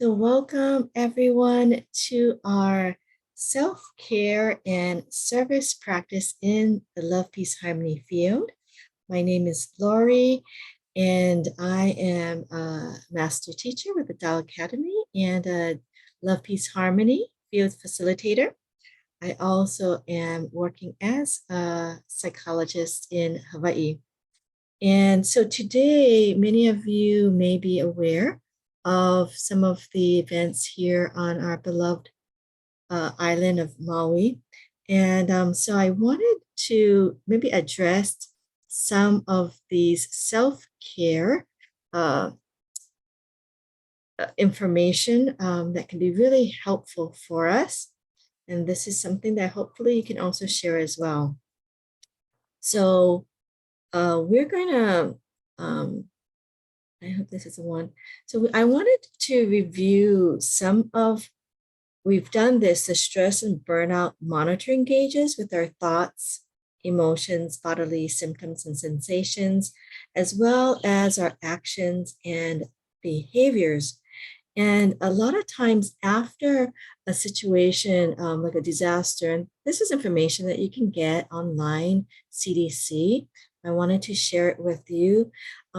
So welcome everyone to our self-care and service practice in the Love, Peace, Harmony field. My name is Lori, and I am a master teacher with the Tao Academy and a Love, Peace, Harmony field facilitator. I also am working as a psychologist in Hawaii. And so today, many of you may be aware of some of the events here on our beloved island of Maui. And so I wanted to maybe address some of these self-care information that can be really helpful for us. And this is something that hopefully you can also share as well. So we're going to I hope this is the one. So I wanted to review some of, we've done this, the stress and burnout monitoring gauges with our thoughts, emotions, bodily symptoms and sensations, as well as our actions and behaviors. And a lot of times after a situation like a disaster, and this is information that you can get online, CDC, I wanted to share it with you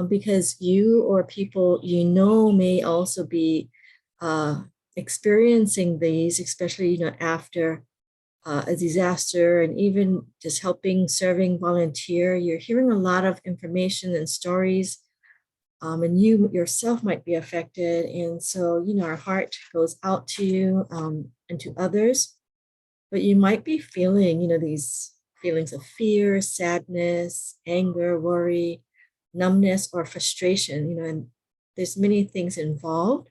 because you or people you know may also be experiencing these, especially after a disaster, and even just helping, serving, volunteer. You're hearing a lot of information and stories, and you yourself might be affected. And so, our heart goes out to you and to others, but you might be feeling, these feelings of fear, sadness, anger, worry, numbness, or frustration, and there's many things involved.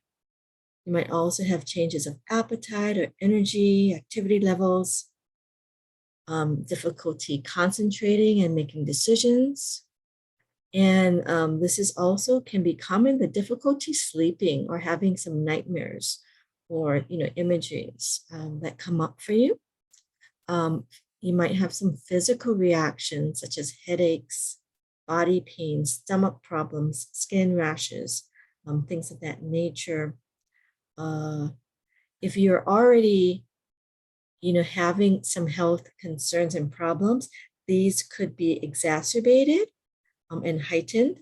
You might also have changes of appetite or energy, activity levels, difficulty concentrating and making decisions. And this is also can be common, the difficulty sleeping or having some nightmares or, images that come up for you. You might have some physical reactions such as headaches, body pain, stomach problems, skin rashes, things of that nature. If you're already, having some health concerns and problems, these could be exacerbated and heightened.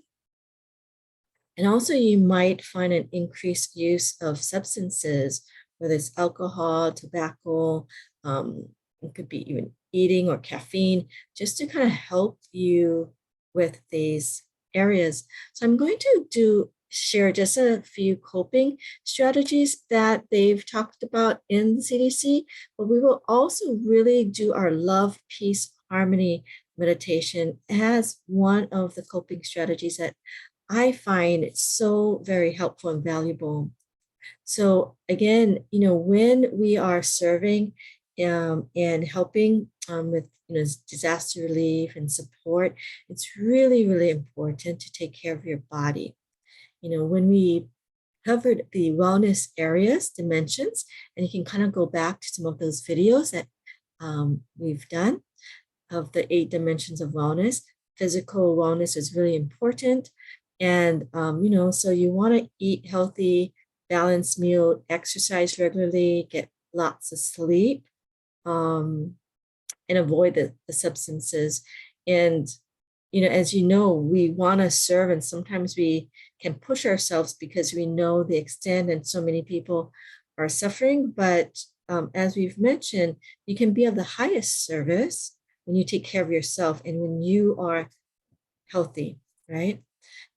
And also you might find an increased use of substances, whether it's alcohol, tobacco, it could be even eating or caffeine, just to kind of help you with these areas. So I'm going to share just a few coping strategies that they've talked about in the CDC, but we will also really do our love, peace, harmony meditation as one of the coping strategies that I find it so very helpful and valuable. So again, when we are serving and helping with disaster relief and support, it's really, really important to take care of your body. When we covered the wellness areas, dimensions, and you can kind of go back to some of those videos that we've done of the 8 dimensions of wellness. Physical wellness is really important. And, so you want to eat healthy, balanced meal, exercise regularly, get lots of sleep, and avoid the substances. And, as we want to serve, and sometimes we can push ourselves because we know the extent and so many people are suffering. But as we've mentioned, you can be of the highest service when you take care of yourself and when you are healthy, right?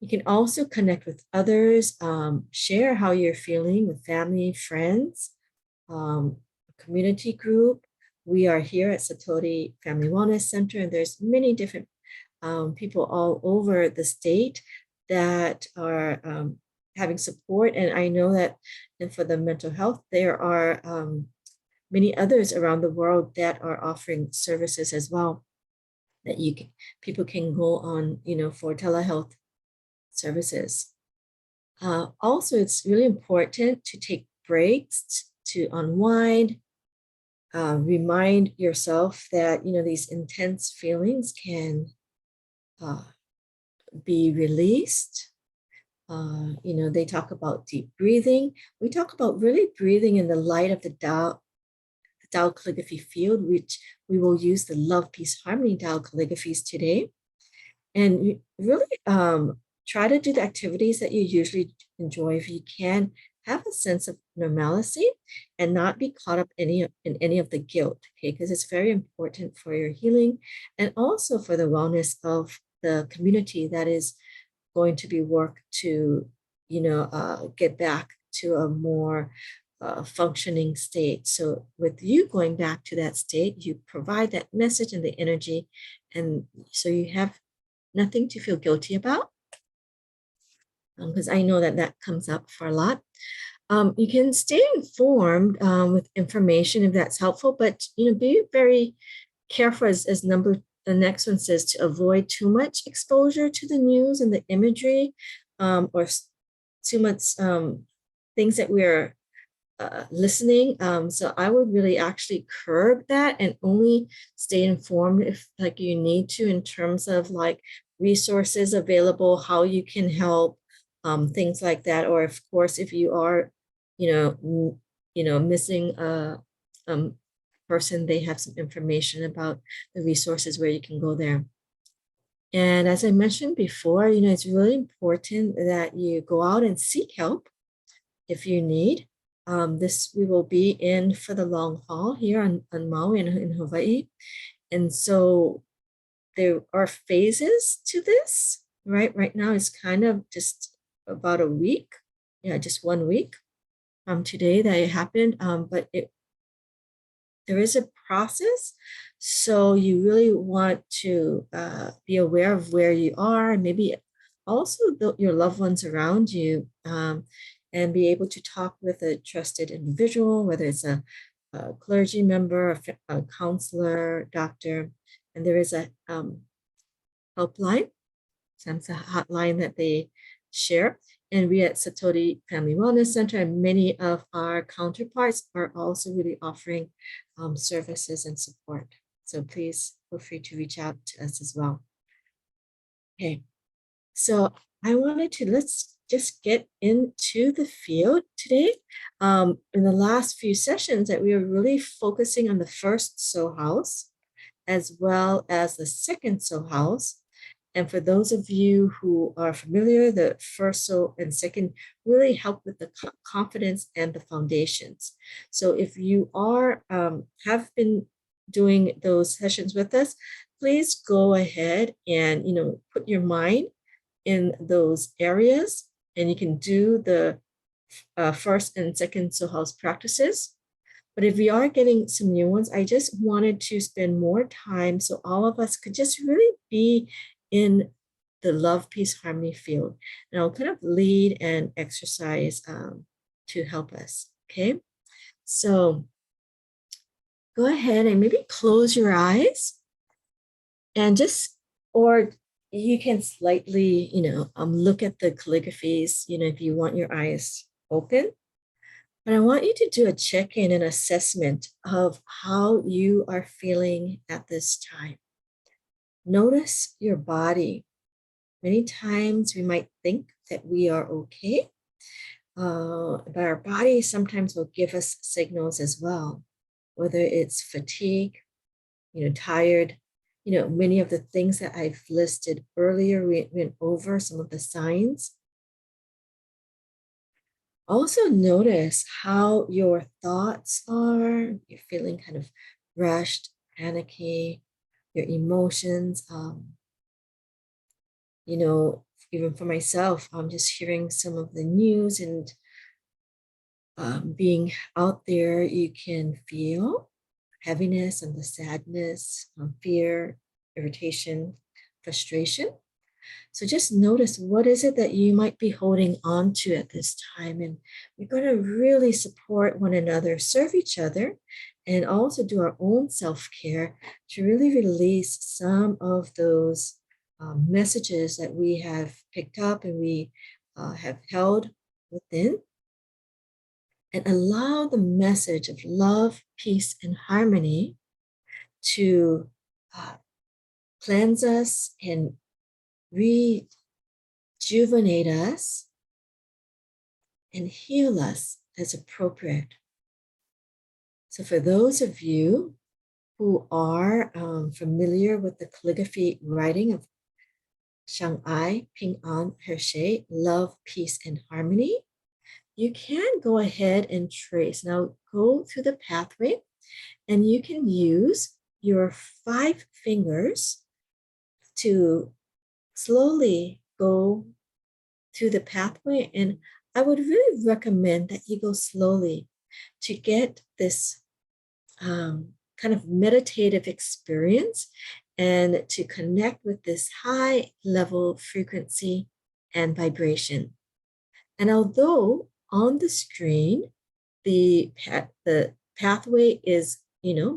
You can also connect with others, share how you're feeling with family, friends, community group. We are here at Satori Family Wellness Center, and there's many different people all over the state that are having support. And I know that and for the mental health, there are many others around the world that are offering services as well that people can go on, for telehealth services. Also, it's really important to take breaks to unwind, remind yourself that, these intense feelings can be released. They talk about deep breathing. We talk about really breathing in the light of the Tao calligraphy field, which we will use the Love, Peace, Harmony Tao calligraphies today. And really try to do the activities that you usually enjoy if you can. Have a sense of normalcy and not be caught up in any of the guilt, okay? Because it's very important for your healing and also for the wellness of the community that is going to be work to, get back to a more functioning state. So with you going back to that state, you provide that message and the energy, and so you have nothing to feel guilty about, because I know that that comes up for a lot. You can stay informed with information if that's helpful, but be very careful as the next one says, to avoid too much exposure to the news and the imagery, or too much things that we're listening. So I would really actually curb that and only stay informed if like you need to, in terms of like resources available, how you can help, things like that. Or of course, if you are, missing a person, they have some information about the resources where you can go there. And as I mentioned before, it's really important that you go out and seek help if you need. We will be in for the long haul here on Maui and in Hawaii. And so there are phases to this, right? Right now it's kind of just about a week. Yeah, just 1 week from today that it happened. But there is a process. So you really want to be aware of where you are, and maybe also your loved ones around you, and be able to talk with a trusted individual, whether it's a clergy member, a counselor, doctor. And there is a helpline, sometimes a hotline that they share. And we at Satori Family Wellness Center and many of our counterparts are also really offering services and support. So please feel free to reach out to us as well. Okay, so let's just get into the field today. In the last few sessions that we were really focusing on the first soul house as well as the second soul house. And for those of you who are familiar, the first soul and second really help with the confidence and the foundations. So if you have been doing those sessions with us, please go ahead and put your mind in those areas, and you can do the first and second soul house practices. But if we are getting some new ones, I just wanted to spend more time so all of us could just really be in the love, peace, harmony field. And I'll kind of lead and exercise to help us. Okay, so go ahead and maybe close your eyes and or you can slightly, look at the calligraphies, if you want your eyes open. But I want you to do a check-in and assessment of how you are feeling at this time. Notice your body. Many times we might think that we are okay, but our body sometimes will give us signals as well, whether it's fatigue, tired, many of the things that I've listed earlier, we went over some of the signs. Also notice how your thoughts are. You're feeling kind of rushed, panicky, your emotions. Even for myself, I'm just hearing some of the news and being out there, you can feel heaviness and the sadness, fear, irritation, frustration. So just notice, what is it that you might be holding on to at this time? And we're going to really support one another, serve each other, and also do our own self-care to really release some of those messages that we have picked up and we have held within. And allow the message of love, peace, and harmony to cleanse us and rejuvenate us and heal us as appropriate. So for those of you who are familiar with the calligraphy writing of Shang'ai, Ping An, Hershey, love, peace, and harmony, you can go ahead and trace. Now go through the pathway and you can use your 5 fingers to slowly go through the pathway. And I would really recommend that you go slowly to get this kind of meditative experience and to connect with this high level frequency and vibration. And although on the screen, the pathway is,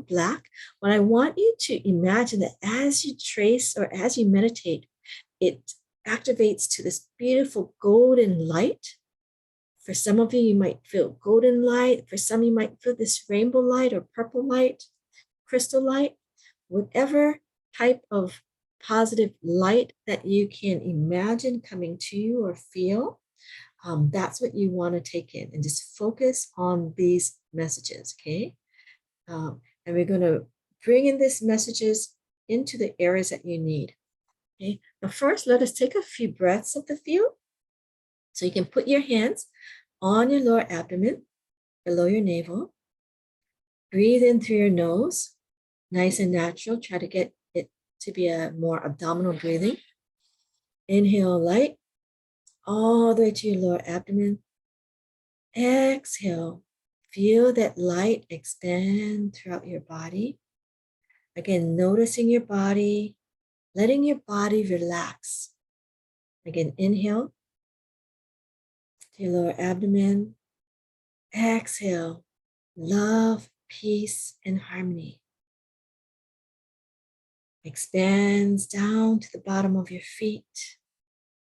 black, what I want you to imagine that as you trace or as you meditate, it activates to this beautiful golden light. For some of you, you might feel golden light. For some, you might feel this rainbow light or purple light, crystal light, whatever type of positive light that you can imagine coming to you or feel. That's what you want to take in and just focus on these messages, okay? And we're going to bring in these messages into the areas that you need, okay? But first, let us take a few breaths of the field. So you can put your hands on your lower abdomen, below your navel. Breathe in through your nose, nice and natural. Try to get it to be a more abdominal breathing. Inhale light all the way to your lower abdomen. Exhale. Feel that light expand throughout your body. Again, noticing your body, letting your body relax. Again, inhale to your lower abdomen. Exhale, love, peace, and harmony. Expands down to the bottom of your feet,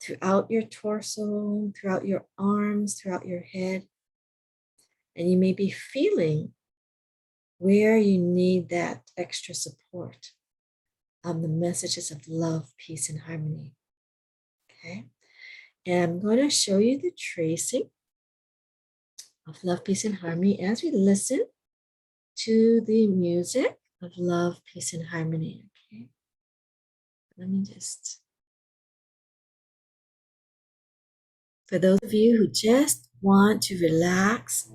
throughout your torso, throughout your arms, throughout your head. And you may be feeling where you need that extra support on the messages of love, peace, and harmony. Okay. And I'm going to show you the tracing of love, peace, and harmony as we listen to the music of love, peace, and harmony. Okay. Let me just, for those of you who just want to relax,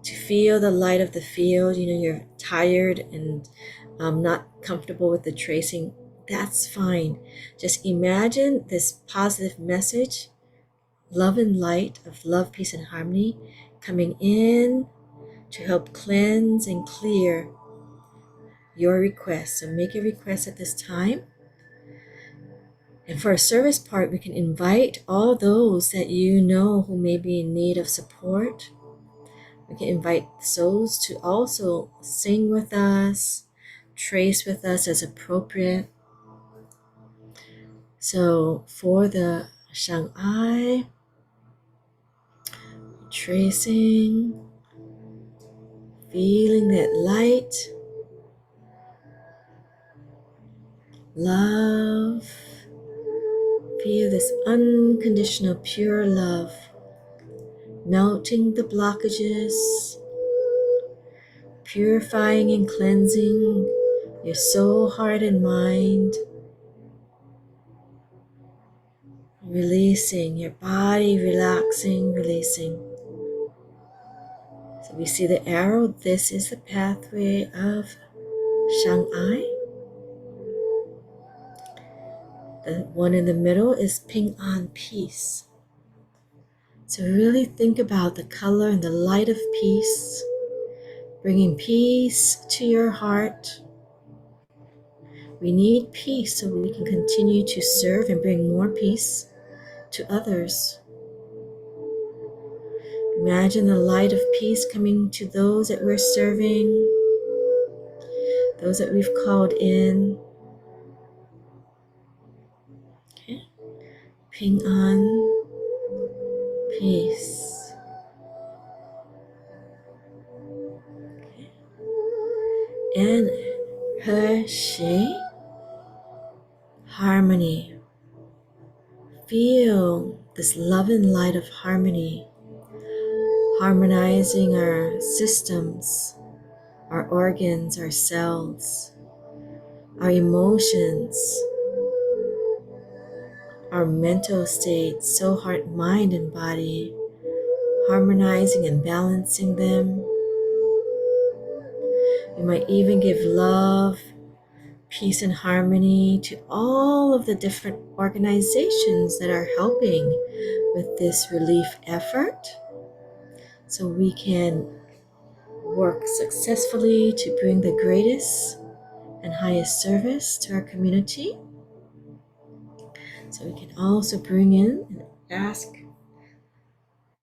to feel the light of the field, you're tired and not comfortable with the tracing, that's fine. Just imagine this positive message, love and light of love, peace, and harmony coming in to help cleanse and clear your request. So make a request at this time. And for a service part, we can invite all those that you know who may be in need of support. We can invite souls to also sing with us, trace with us as appropriate. So for the Shang'ai, tracing, feeling that light, love, feel this unconditional pure love, melting the blockages, purifying and cleansing your soul, heart, and mind. Releasing your body, relaxing, releasing. So we see the arrow. This is the pathway of Shang'ai. The one in the middle is Ping An, peace. So really think about the color and the light of peace, bringing peace to your heart. We need peace so we can continue to serve and bring more peace to others. Imagine the light of peace coming to those that we're serving, those that we've called in. Okay. Ping An, peace. Okay. And Hershey, harmony. Feel this love and light of harmony harmonizing our systems, our organs, our cells, our emotions, our mental state, soul, heart, mind, and body, harmonizing and balancing them. You might even give love, peace, and harmony to all of the different organizations that are helping with this relief effort, so we can work successfully to bring the greatest and highest service to our community. So we can also bring in and ask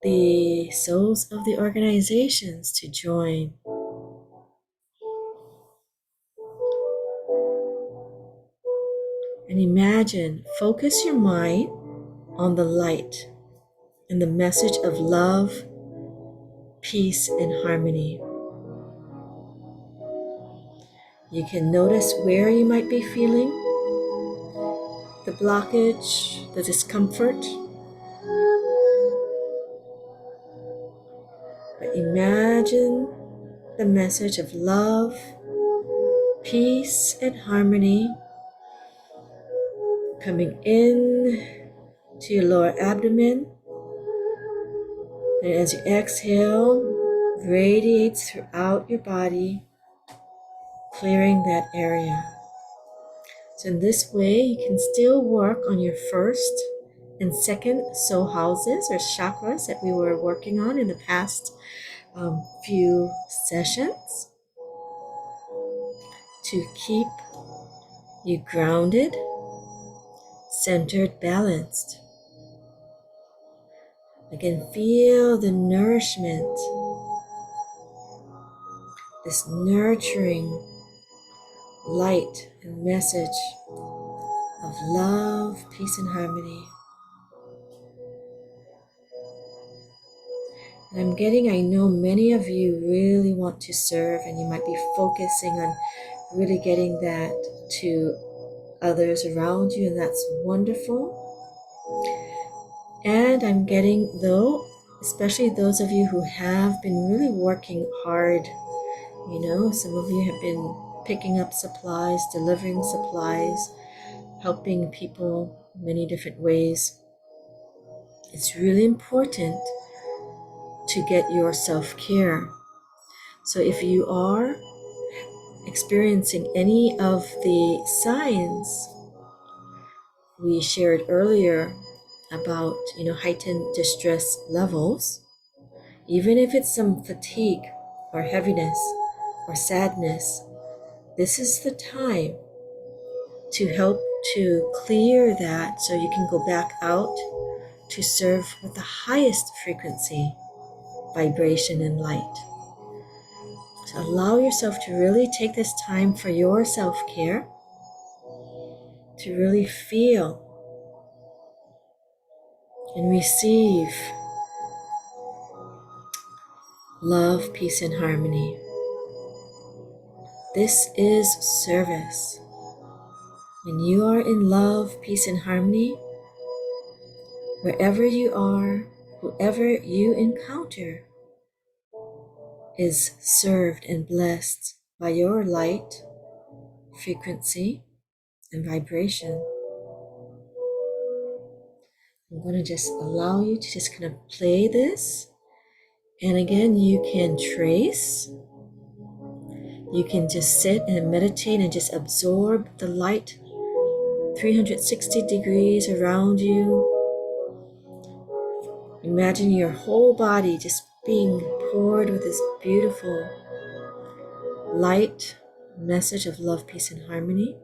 the souls of the organizations to join. And imagine, focus your mind on the light and the message of love, peace, and harmony. You can notice where you might be feeling the blockage, the discomfort. But imagine the message of love, peace, and harmony coming in to your lower abdomen. And as you exhale, radiates throughout your body, clearing that area. So in this way, you can still work on your first and second soul houses or chakras that we were working on in the past few sessions to keep you grounded, centered, balanced. Again, feel the nourishment, this nurturing light and message of love, peace, and harmony. And I know many of you really want to serve, and you might be focusing on really getting that to others around you, and that's wonderful. And I'm getting, though, especially those of you who have been really working hard, some of you have been picking up supplies, delivering supplies, helping people in many different ways. It's really important to get your self-care. So if you are experiencing any of the signs we shared earlier about, heightened distress levels, even if it's some fatigue or heaviness or sadness, this is the time to help to clear that so you can go back out to serve with the highest frequency, vibration, and light. So allow yourself to really take this time for your self-care, to really feel and receive love, peace, and harmony. This is service. When you are in love, peace, and harmony, wherever you are, whoever you encounter is served and blessed by your light, frequency, and vibration. I'm going to just allow you to just kind of play this. And again, you can trace. You can just sit and meditate and just absorb the light 360 degrees around you. Imagine your whole body just being poured with this beautiful light message of love, peace, and harmony.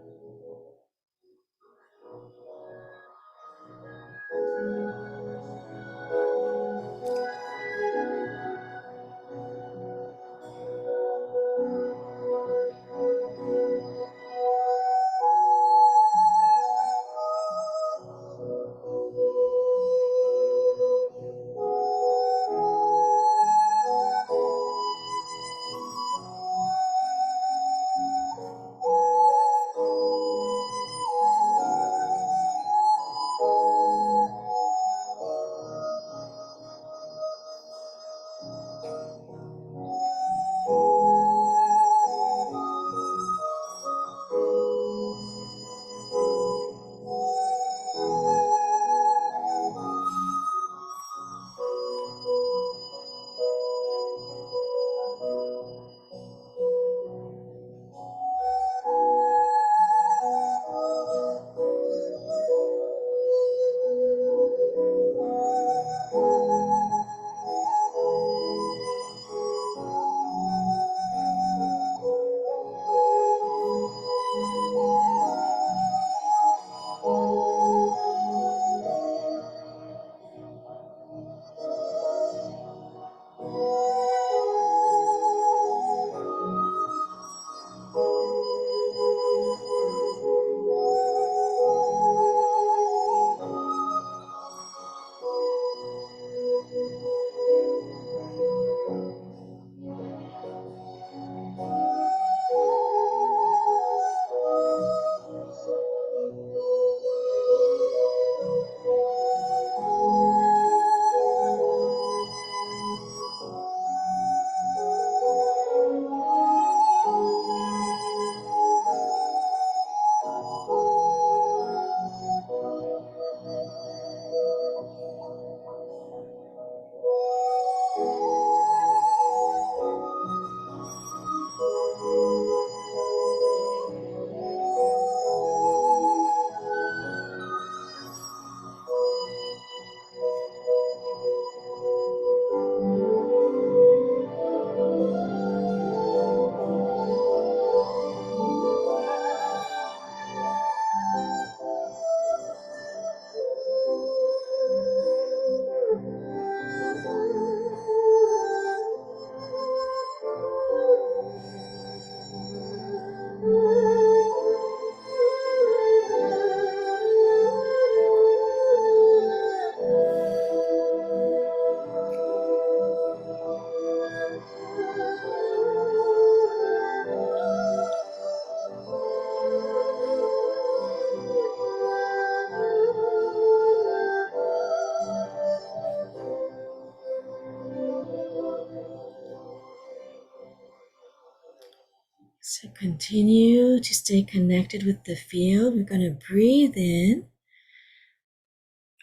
So continue to stay connected with the field. We're going to breathe in.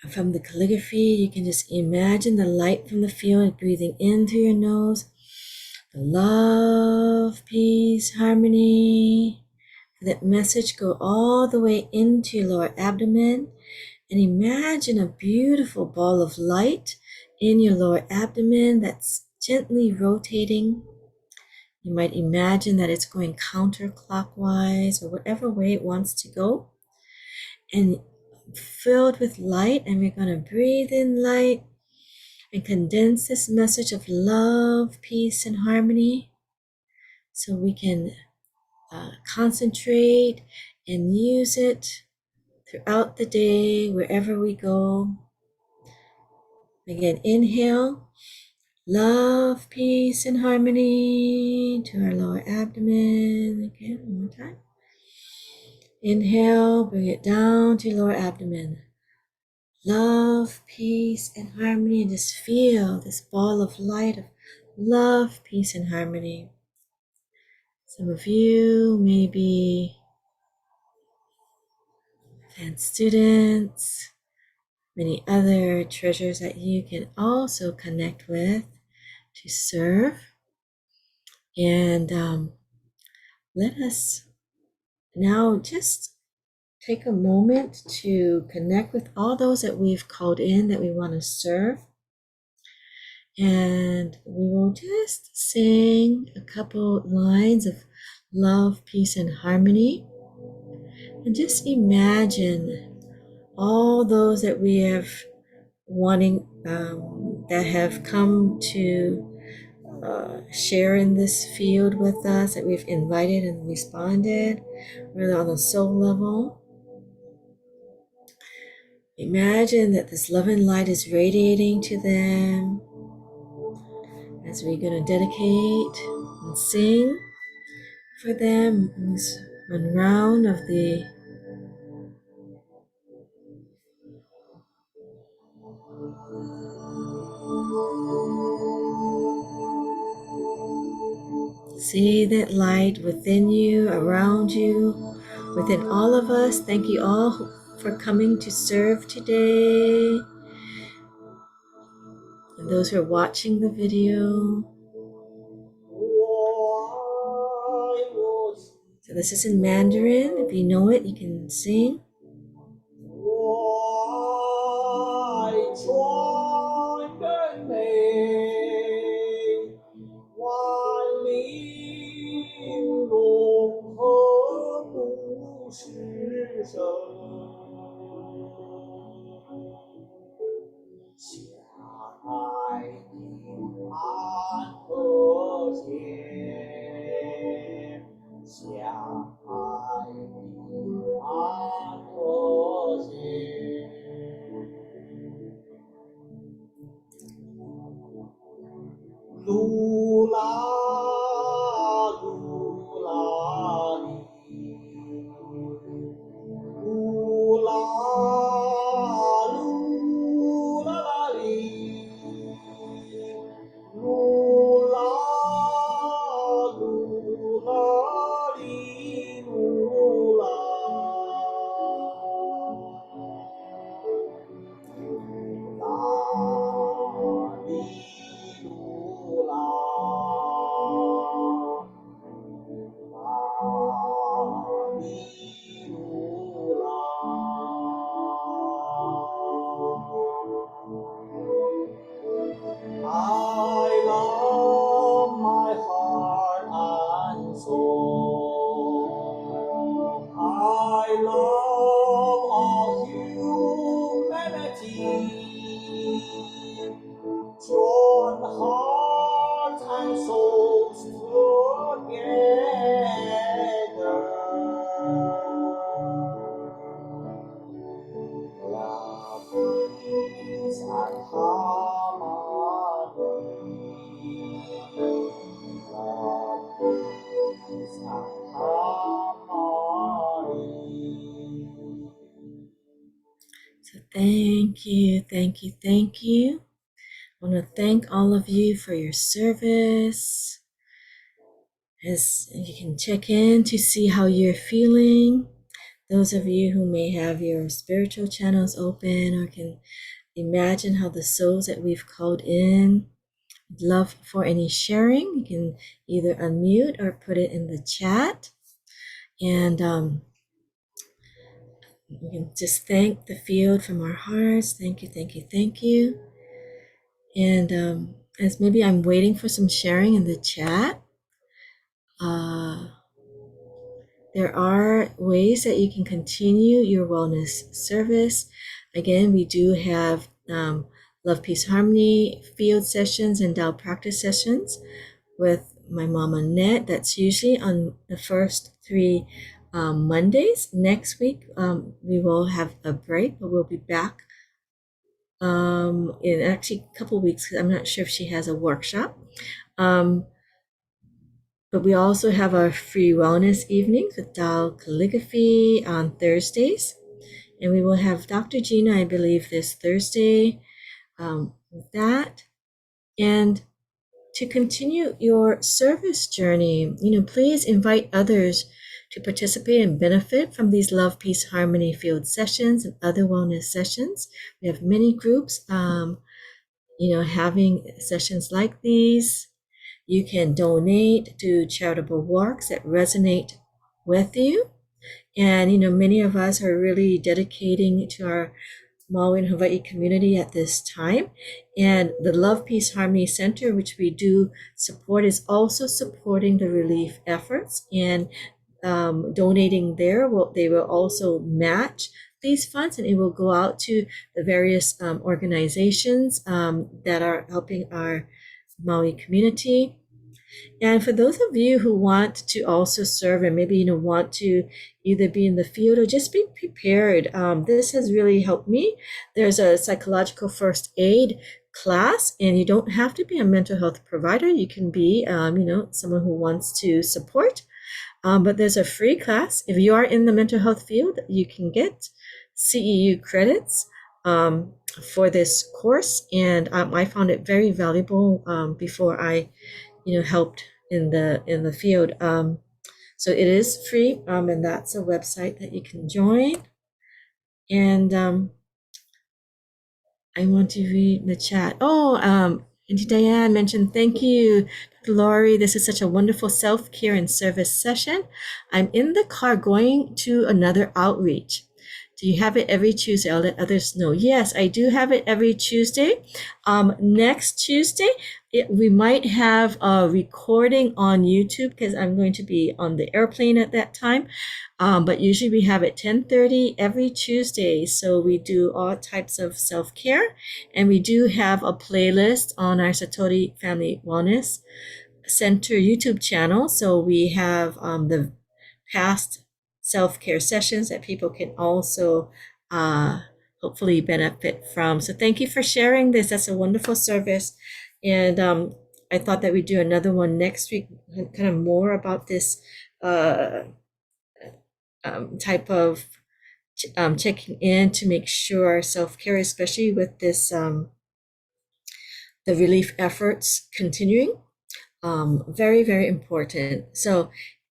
From the calligraphy, you can just imagine the light from the field breathing in through your nose. The love, peace, harmony. That message go all the way into your lower abdomen. And imagine a beautiful ball of light in your lower abdomen that's gently rotating. You might imagine that it's going counterclockwise or whatever way it wants to go. And filled with light, and we're going to breathe in light and condense this message of love, peace, and harmony so we can concentrate and use it throughout the day, wherever we go. Again, inhale, love, peace, and harmony to our lower abdomen. Again, one more time. Inhale, bring it down to your lower abdomen. Love, peace, and harmony, and just feel this ball of light of love, peace, and harmony. Some of you may be advanced students, many other treasures that you can also connect with to serve. And let us now just take a moment to connect with all those that we've called in that we want to serve. And we will just sing a couple lines of love, peace, and harmony. And just imagine all those that we have wanting, that have come to share in this field with us, that we've invited and responded, whether on the soul level. Imagine that this love and light is radiating to them as we're going to dedicate and sing for them this one round of the see that light within you, around you, within all of us. Thank you all for coming to serve today. And those who are watching the video. So this is in Mandarin. If you know it, you can sing. So thank you, thank you, thank you. I want to thank all of you for your service. As you can check in to see how you're feeling. Those of you who may have your spiritual channels open or can imagine how the souls that we've called in, love for any sharing. You can either unmute or put it in the chat. And we can just thank the field from our hearts. Thank you, thank you, thank you. And as maybe I'm waiting for some sharing in the chat, there are ways that you can continue your wellness service. Again, we do have Love, Peace, Harmony field sessions and Tao practice sessions with my mom Annette. That's usually on the first 3 Mondays. Next week, we will have a break, but we'll be back in actually a couple weeks because I'm not sure if she has a workshop. But we also have our free wellness evenings with Tao calligraphy on Thursdays. And we will have Dr. Gina, I believe, this Thursday with that. And to continue your service journey, please invite others to participate and benefit from these Love, Peace, Harmony field sessions and other wellness sessions. We have many groups, having sessions like these. You can donate to charitable works that resonate with you. And, many of us are really dedicating to our Maui and Hawaii community at this time. And the Love, Peace, Harmony Center, which we do support, is also supporting the relief efforts. And donating there, they will also match these funds, and it will go out to the various organizations that are helping our Maui community. And for those of you who want to also serve and maybe want to either be in the field or just be prepared, this has really helped me. There's a psychological first aid class, and you don't have to be a mental health provider. You can be, someone who wants to support. But there's a free class. If you are in the mental health field, you can get CEU credits for this course, and I found it very valuable before I helped in the field. So it is free, and that's a website that you can join. And I want to read the chat. Auntie Diane mentioned, thank you, Dr. Lori. This is such a wonderful self-care and service session. I'm in the car going to another outreach. Do you have it every Tuesday? I'll let others know. Yes, I do have it every Tuesday. Next Tuesday, we might have a recording on YouTube because I'm going to be on the airplane at that time. But usually we have it 10:30 every Tuesday. So we do all types of self-care, and we do have a playlist on our Satori Family Wellness Center YouTube channel. So we have the past self-care sessions that people can also hopefully benefit from. So thank you for sharing this. That's a wonderful service. And I thought that we'd do another one next week, kind of more about this type of checking in to make sure self-care, especially with this the relief efforts continuing. Very, very important. So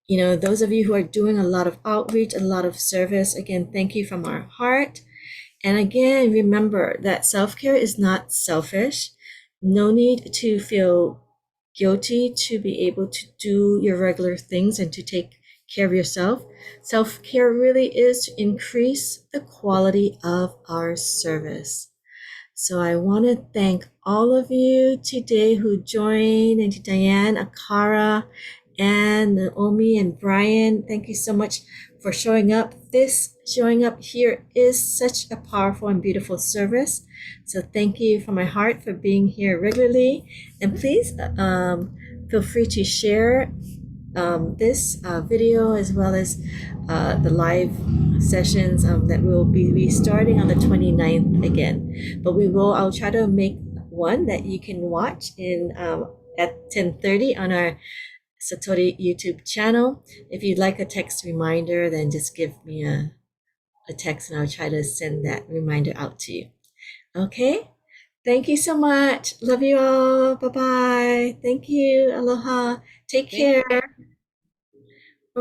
those of you who are doing a lot of outreach, a lot of service, again, thank you from our heart. And again, remember that self-care is not selfish. No need to feel guilty to be able to do your regular things and to take care of yourself. Self-care really is to increase the quality of our service. So I want to thank all of you today who joined, and to Diane, Akara, and Naomi and Brian. Thank you so much for showing up. This showing up here is such a powerful and beautiful service. So thank you from my heart for being here regularly. And please feel free to share this video as well as the live sessions that we'll be restarting on the 29th again. But I'll try to make one that you can watch in at 10:30 on our Satori YouTube channel. If you'd like a text reminder, then just give me a text and I'll try to send that reminder out to you. Okay? Thank you so much. Love you all. Bye-bye. Thank you. Aloha. Take care.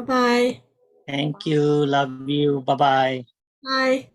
Bye-bye. Thank you. Love you. Bye-bye. Bye.